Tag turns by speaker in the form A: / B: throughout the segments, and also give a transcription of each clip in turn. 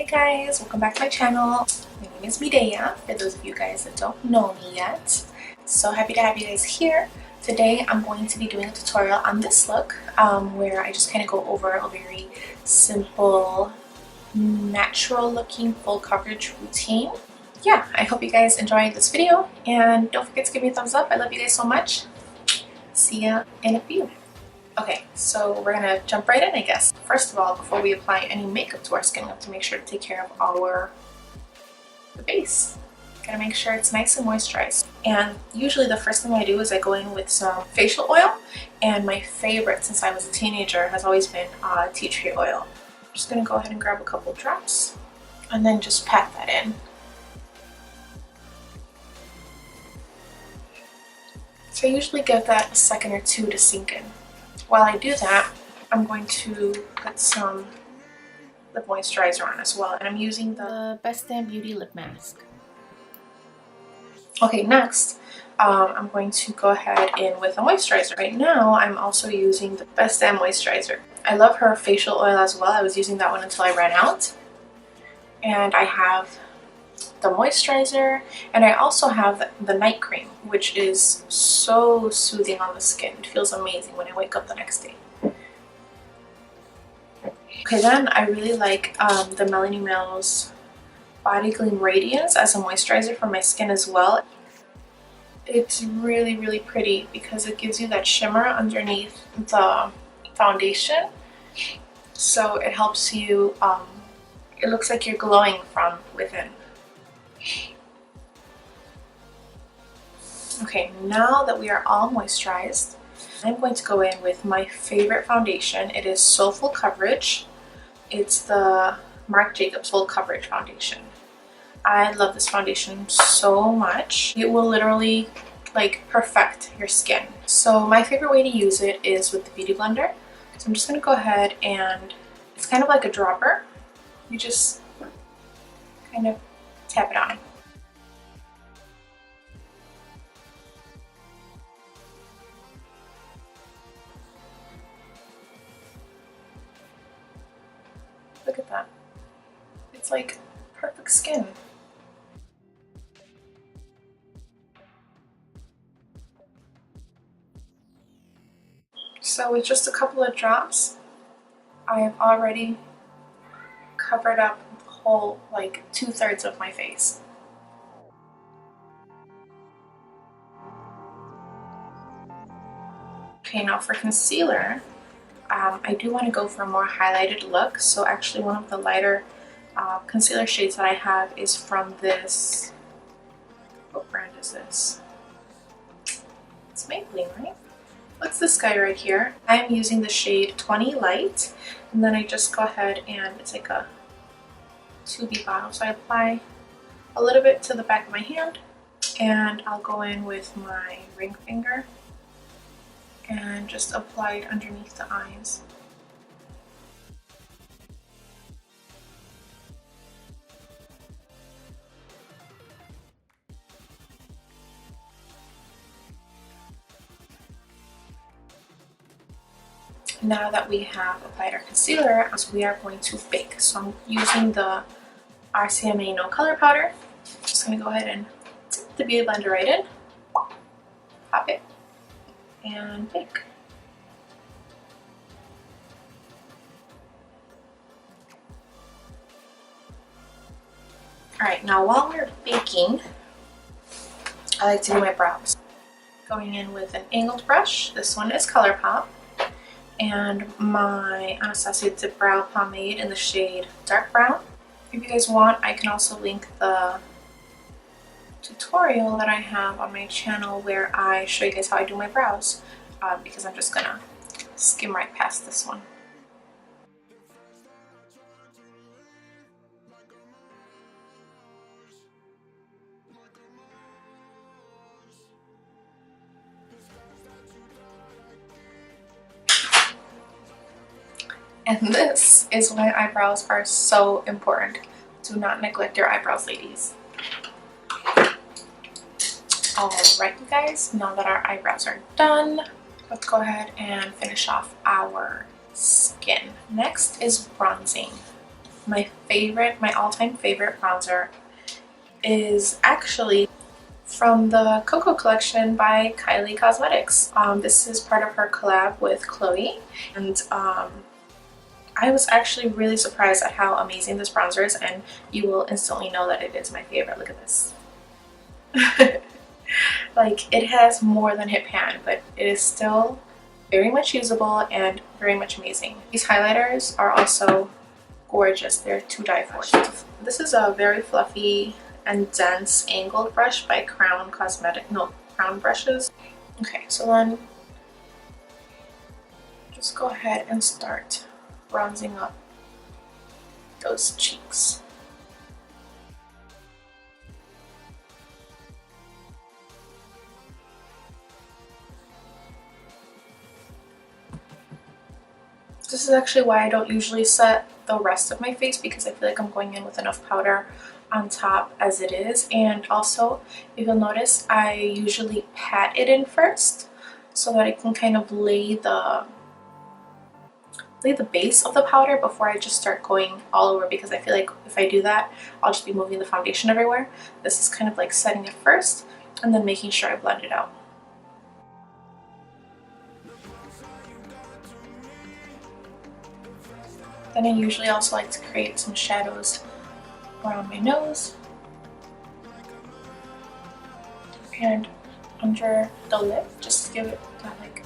A: guys, welcome back to my channel. My name is Midea, for those of you guys that don't know me yet. So happy to have you guys here. Today I'm going to be doing a tutorial on this look where I just kind of go over a very simple, natural looking full coverage routine. Yeah, I hope you guys enjoyed this video and don't forget to give me a thumbs up. I love you guys so much. See ya in a few. Okay, so we're gonna jump right in, I guess. First of all, before we apply any makeup to our skin, we have to make sure to take care of the base. Gotta make sure it's nice and moisturized. And usually the first thing I do is I go in with some facial oil, and my favorite since I was a teenager has always been tea tree oil. I'm just gonna go ahead and grab a couple drops and then just pat that in. So I usually give that a second or two to sink in. While I do that, I'm going to put some lip moisturizer on as well, and I'm using the Best Damn Beauty Lip Mask. Okay, next, I'm going to go ahead in with a moisturizer. Right now, I'm also using the Best Damn Moisturizer. I love her facial oil as well. I was using that one until I ran out. And I have the moisturizer, and I also have the night cream, which is so soothing on the skin. It feels amazing when I wake up the next day. Okay, then I really like the Melanie Mills Body Gleam Radiance as a moisturizer for my skin as well. It's really pretty because it gives you that shimmer underneath the foundation, so it helps you, it looks like you're glowing from within. Okay, now that we are all moisturized, I'm going to go in with my favorite foundation. It is so full coverage. It's the Marc Jacobs Full Coverage Foundation. I love this foundation so much. It will literally like perfect your skin. So my favorite way to use it is with the Beauty Blender. So I'm just going to go ahead, and it's kind of like a dropper. You just kind of tap it on. Look at that. It's like perfect skin. So with just a couple of drops, I have already covered up the whole, like 2/3 of my face. Okay, now for concealer, I do want to go for a more highlighted look. So actually one of the lighter concealer shades that I have is from this, what brand is this? It's Maybelline, right? What's this guy right here? I'm using the shade 20 Light, and then I just go ahead and it's like a 2B bottle. So I apply a little bit to the back of my hand, and I'll go in with my ring finger and just apply it underneath the eyes. Now that we have applied our concealer, we are going to bake. So I'm using the RCMA No Color Powder. Just gonna go ahead and dip the Beauty Blender right in, pop it, and bake. Alright, now while we're baking, I like to do my brows. Going in with an angled brush. This one is ColourPop. And my Anastasia Dip Brow Pomade in the shade Dark Brown. If you guys want, I can also link the tutorial that I have on my channel where I show you guys how I do my brows, because I'm just gonna skim right past this one. And this is why eyebrows are so important. Do not neglect your eyebrows, ladies. Alright, you guys, now that our eyebrows are done, let's go ahead and finish off our skin. Next is bronzing. my all-time favorite bronzer is actually from the Koko Collection by Kylie Cosmetics. This is part of her collab with Chloe, and I was actually really surprised at how amazing this bronzer is, and you will instantly know that it is my favorite. Look at this. Like, it has more than hit pan, but it is still very much usable and very much amazing. These highlighters are also gorgeous. They're to die for. This is a very fluffy and dense angled brush by Crown Brushes. Okay, so then just go ahead and start bronzing up those cheeks. This is actually why I don't usually set the rest of my face, because I feel like I'm going in with enough powder on top as it is. And also, if you'll notice, I usually pat it in first so that I can kind of lay the base of the powder before I just start going all over, because I feel like if I do that, I'll just be moving the foundation everywhere. This is kind of like setting it first and then making sure I blend it out. Then I usually also like to create some shadows around my nose and under the lip, just to give it that like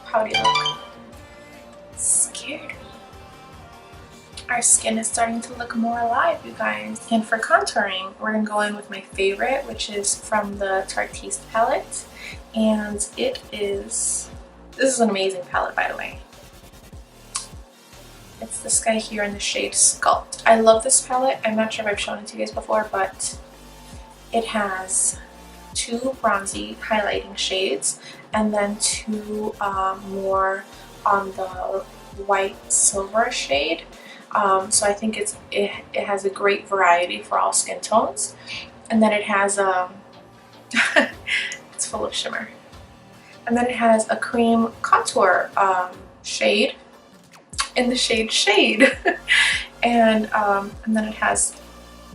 A: pouty look. Scared me. Our skin is starting to look more alive, you guys. And for contouring, we're gonna go in with my favorite, which is from the Tartiste palette, and this is an amazing palette, by the way. It's this guy here in the shade Sculpt. I love this palette. I'm not sure if I've shown it to you guys before, but it has 2 bronzy highlighting shades and then 2 more on the white silver shade. So I think it has a great variety for all skin tones. And then it has it's full of shimmer. And then it has a cream contour shade in the shade Shade. and then it has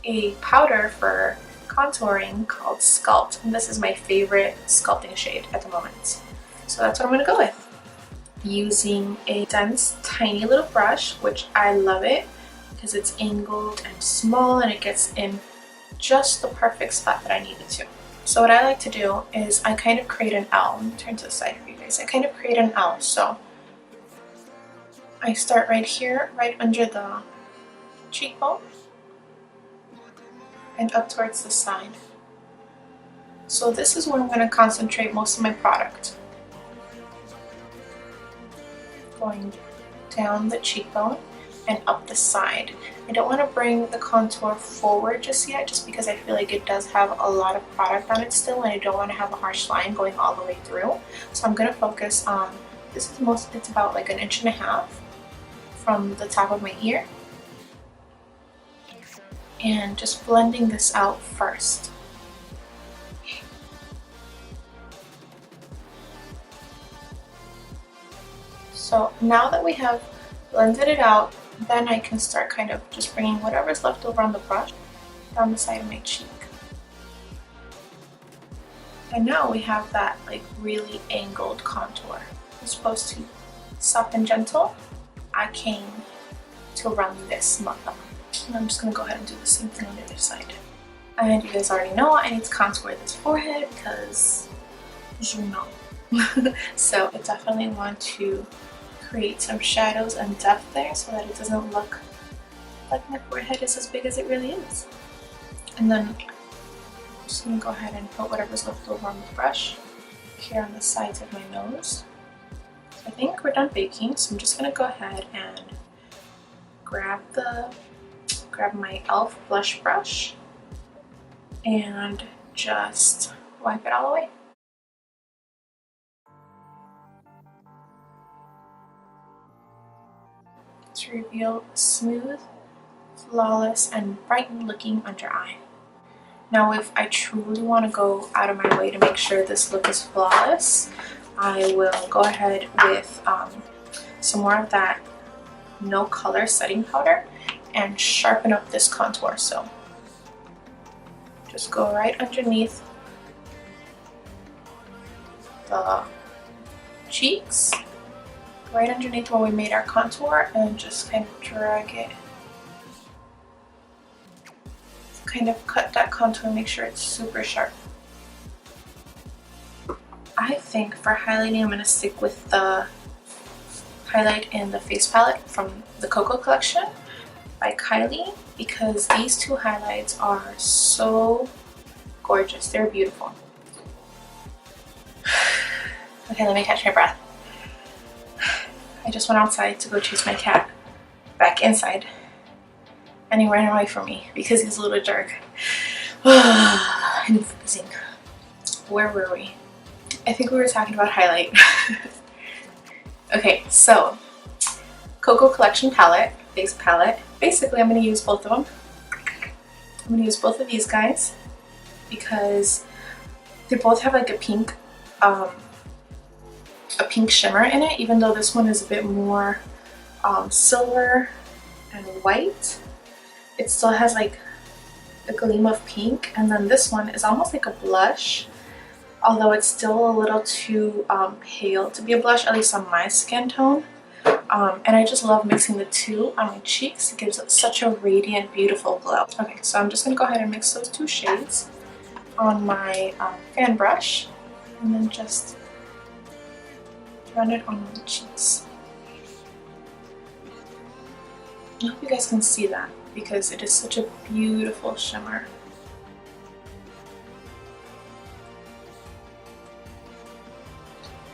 A: a powder for contouring called Sculpt, and this is my favorite sculpting shade at the moment. So that's what I'm gonna go with. Using a dense, tiny little brush, which I love it because it's angled and small and it gets in just the perfect spot that I need it to. So what I like to do is I kind of create an L. Let me turn to the side for you guys. I kind of create an L. So I start right here, right under the cheekbone and up towards the side. So this is where I'm going to concentrate most of my product. Going down the cheekbone and up the side. I don't want to bring the contour forward just yet, just because I feel like it does have a lot of product on it still, and I don't want to have a harsh line going all the way through. So I'm going to focus on, it's about like 1.5 inches from the top of my ear, and just blending this out first. So now that we have blended it out, then I can start kind of just bringing whatever's left over on the brush down the side of my cheek. And now we have that like really angled contour. It's supposed to soft and gentle. I came to run this month up. And I'm just going to go ahead and do the same thing on the other side. And you guys already know I need to contour this forehead because you know. So I definitely want to create some shadows and depth there so that it doesn't look like my forehead is as big as it really is. And then I'm just going to go ahead and put whatever's left over on the brush here on the sides of my nose. I think we're done baking, so I'm just going to go ahead and grab my e.l.f. blush brush and just wipe it all away. To reveal a smooth, flawless, and brightened looking under eye. Now if I truly want to go out of my way to make sure this look is flawless, I will go ahead with some more of that no color setting powder and sharpen up this contour. So just go right underneath the cheeks, right underneath where we made our contour, and just kind of drag it. Kind of cut that contour, make sure it's super sharp. I think for highlighting I'm going to stick with the highlight in the face palette from the Koko Collection by Kylie, because these two highlights are so gorgeous. They're beautiful. Okay, let me catch my breath. I just went outside to go chase my cat back inside, and he ran away from me because he's a little jerk. I'm freezing. Where were we? I think we were talking about highlight. Okay, so Koko Collection palette, face palette. Basically, I'm going to use both of them. I'm going to use both of these guys because they both have like a pink shimmer in it, even though this one is a bit more silver and white. It still has like a gleam of pink, and then this one is almost like a blush, although it's still a little too pale to be a blush, at least on my skin tone. And I just love mixing the two on my cheeks. It gives it such a radiant, beautiful glow. Okay, so I'm just going to go ahead and mix those two shades on my fan brush, and then just run it on my cheeks. I hope you guys can see that because it is such a beautiful shimmer.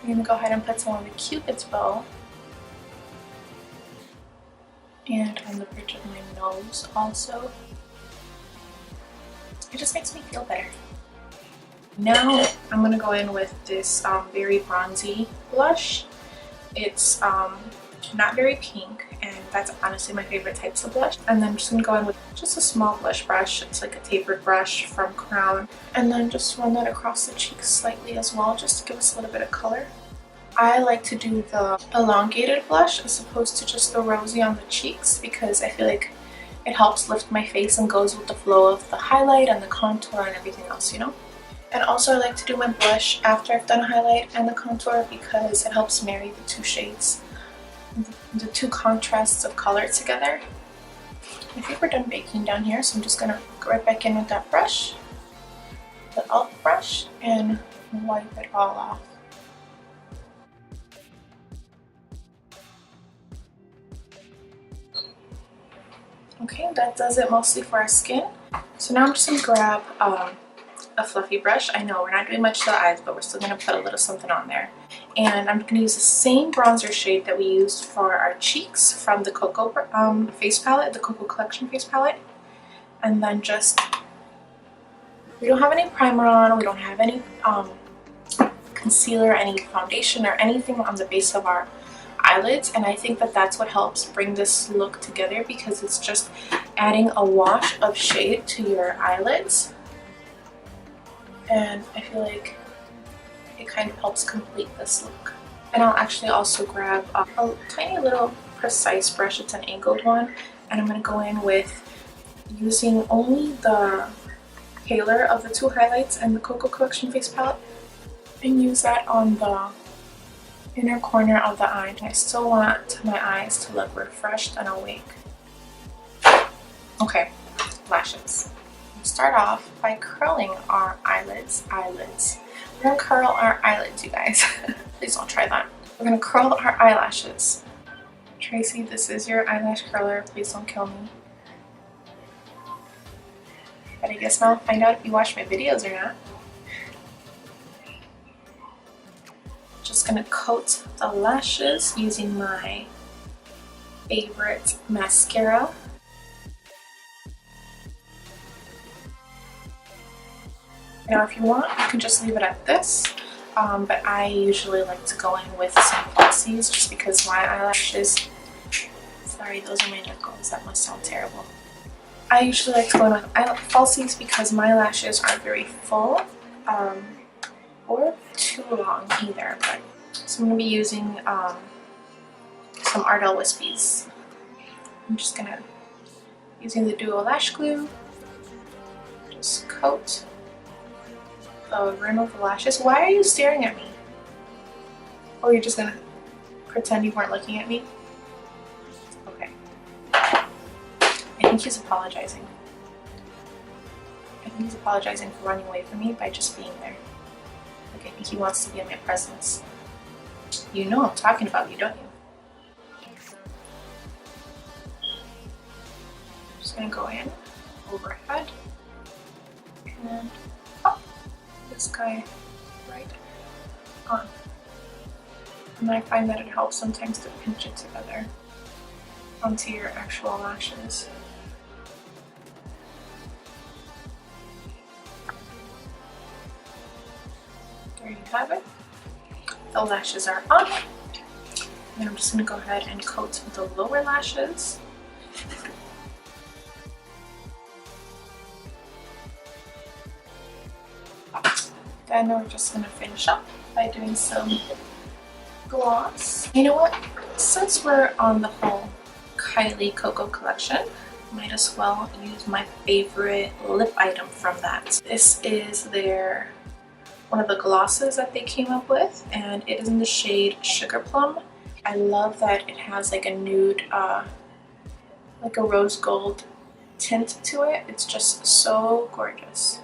A: I'm going to go ahead and put some on the Cupid's bow and on the bridge of my nose also. It just makes me feel better. Now I'm going to go in with this very bronzy blush. It's not very pink, and that's honestly my favorite types of blush. And then I'm just going to go in with just a small blush brush. It's like a tapered brush from Crown, and then just run that across the cheeks slightly as well, just to give us a little bit of color. I like to do the elongated blush as opposed to just the rosy on the cheeks, because I feel like it helps lift my face and goes with the flow of the highlight and the contour and everything else, you know? And also I like to do my blush after I've done a highlight and the contour because it helps marry the two shades, the two contrasts of color together. I think we're done baking down here, so I'm just gonna go right back in with that brush, the e.l.f. brush, and wipe it all off. Okay, that does it mostly for our skin. So now I'm just gonna grab a fluffy brush. I know we're not doing much to the eyes, but we're still gonna put a little something on there. And I'm gonna use the same bronzer shade that we used for our cheeks from the Koko face palette, the Koko Collection face palette. And then just, we don't have any primer on, we don't have any concealer, any foundation or anything on the base of our eyelids, and I think that that's what helps bring this look together, because it's just adding a wash of shade to your eyelids, and I feel like it kind of helps complete this look. And I'll actually also grab a tiny little precise brush. It's an angled one, and I'm going to go in with using only the paler of the two highlights and the Koko Collection face palette, and use that on the inner corner of the eye. I still want my eyes to look refreshed and awake. Okay, lashes. We'll start off by curling our eyelids. We're gonna curl our eyelids, you guys. Please don't try that. We're gonna curl our eyelashes. Tracy, this is your eyelash curler. Please don't kill me. But I guess now I'll find out if you watch my videos or not. Just gonna coat the lashes using my favorite mascara. Now if you want, you can just leave it at this, but I usually like to go in with some falsies just because my eyelashes, sorry, those are my knuckles, that must sound terrible. I usually like to go in with falsies because my lashes aren't very full, or too long either. But so I'm going to be using some Ardell Wispies. I'm just gonna, using the Duo Lash Glue, just coat the rim of the lashes. Why are you staring at me? Or you're just gonna pretend you weren't looking at me? Okay. I think he's apologizing. I think he's apologizing for running away from me by just being there. Like, I think he wants to be in my presence. You know I'm talking about you, don't you? I'm just gonna go in, overhead, and up this guy right on. And I find that it helps sometimes to pinch it together onto your actual lashes. There you have it. The lashes are on. And I'm just going to go ahead and coat the lower lashes. Then we're just going to finish up by doing some gloss. You know what? Since we're on the whole Kylie Koko Collection, might as well use my favorite lip item from that. This is one of the glosses that they came up with, and it is in the shade Sugar Plum. I love that it has like a nude, like a rose gold tint to it. It's just so gorgeous.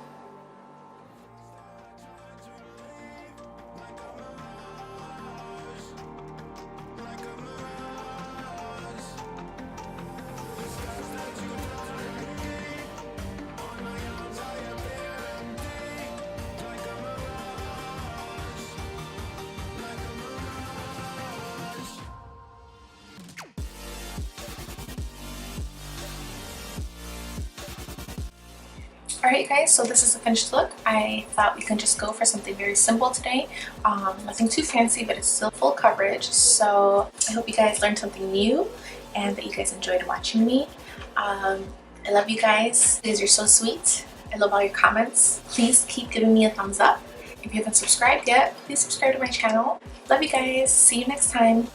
A: Alright guys, so this is the finished look. I thought we could just go for something very simple today. Nothing too fancy, but it's still full coverage. So I hope you guys learned something new and that you guys enjoyed watching me. I love you guys. You guys are so sweet. I love all your comments. Please keep giving me a thumbs up. If you haven't subscribed yet, please subscribe to my channel. Love you guys. See you next time.